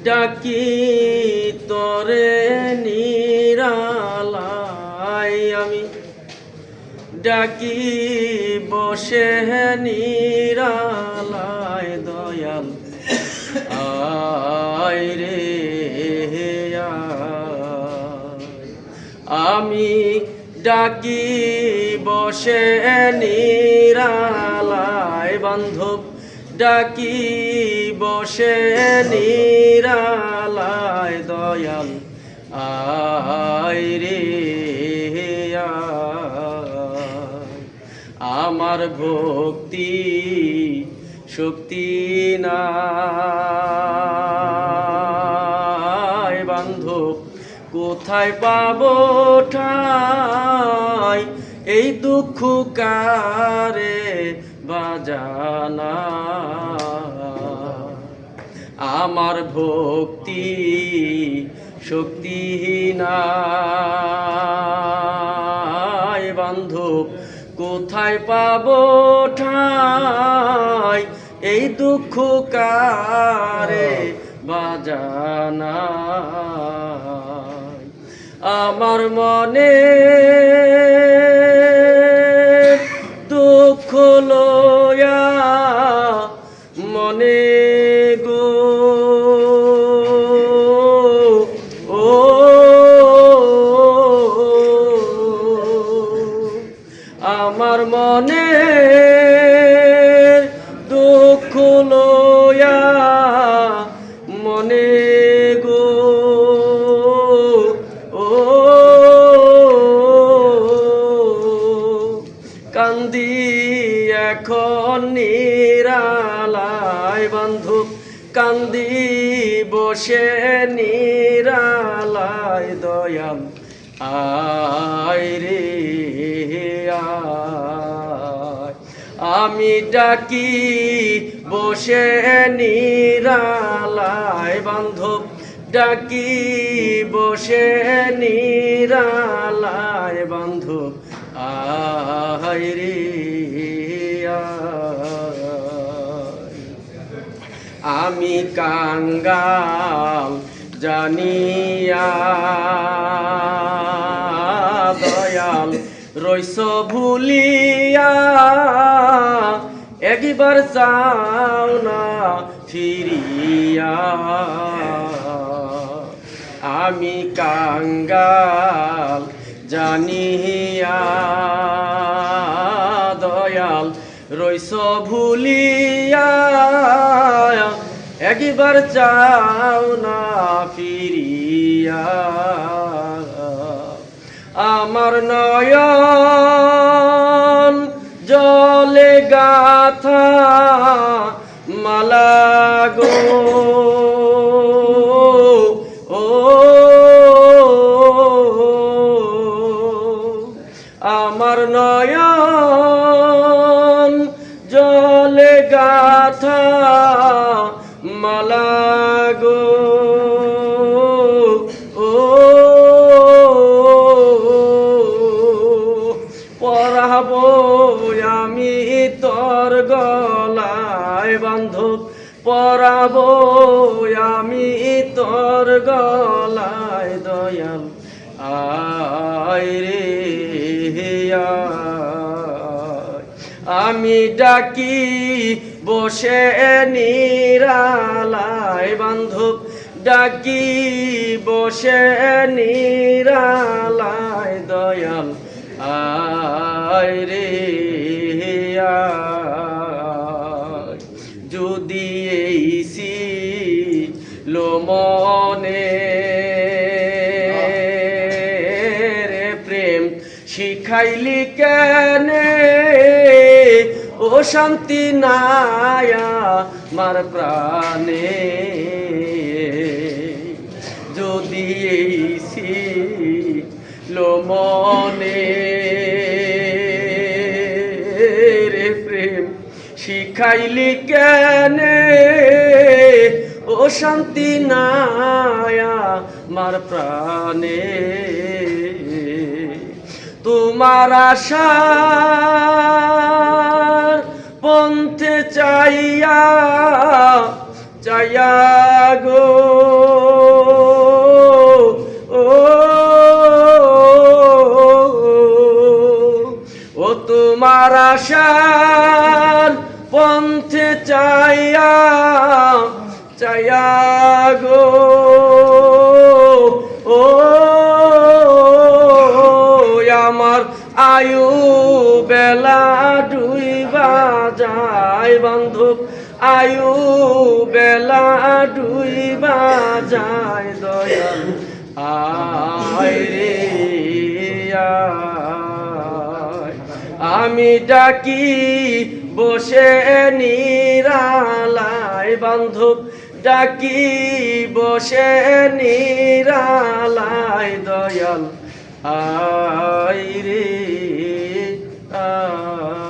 ডাকি তরে নিরালাই আমি ডাকি বসে নিরালায় দয়াল আয় রে আয়। আমি ডাকি বসে নিরালায় বান্ধব ডাকি বসে নিরালায় দয়াল আয় রে আয়। আমার ভক্তি শক্তি নাই বান্ধব কোথায় পাবো ঠাই এই দুঃখ কারে বাজানা আমার ভক্তি শক্তি নাই বান্ধব কোথায় পাবো ঠাই এই দুঃখ কারে বাজানা আমার মনে দুঃখ লয়া মনে গো ও আমার মনে দুঃখ লয়া মনে গো ও কান্দি এখন নিরালায় বান্ধব কান্দি বসে নিরালায় দয়াল আয় রে আয়। আমি ডাকি বসে নিরালায় বান্ধব ডাকি বসে নিরালায় বান্ধব আয় রে আয়। আমি কাঙ্গাল জানিয়া দয়াল রইস ভুলিয়া একবার চাও না ফিরিয়া আমি কাঙ্গাল জানিয়া দয়াল রইস ভুলিয়া একবার চাও না ফিরিয়া আমার নয়ন জলে গাথা মালা গো ও আমার নয়ন জলে গাথা মালা গো ও পরাবো আমি তোর গলায় বান্ধব পরাবো আমি তোর গলায় দয়াল আয় রে আয়। আমি ডাকি বসে নিরালায় বান্ধব ডাকি বসে নিরালায় দয়াল আয় রে আয়। যদি এই লো মনে রে প্রেম শিখাইলি কেনে ও শান্তি নায়া মার প্রাণে যদি এই লো মনে রে প্রেম শিখাইলি কেনে ও শান্তি নায়া মার প্রাণে তোমার আশার পন্থে চাইয়া চাইয়া গো তোমার আশার পন্থে চাইয়া চাইয়া গো ও আমার আয়ু বেলা ডুইবা যায় বান্ধব আয়ু বেলা ডুইবা যায় দয়াল আয় রে আয়। আমি ডাকি বসে নিরালায় বান্ধব ডাকি বসে নিরালায় দয়াল আয় রে আয়।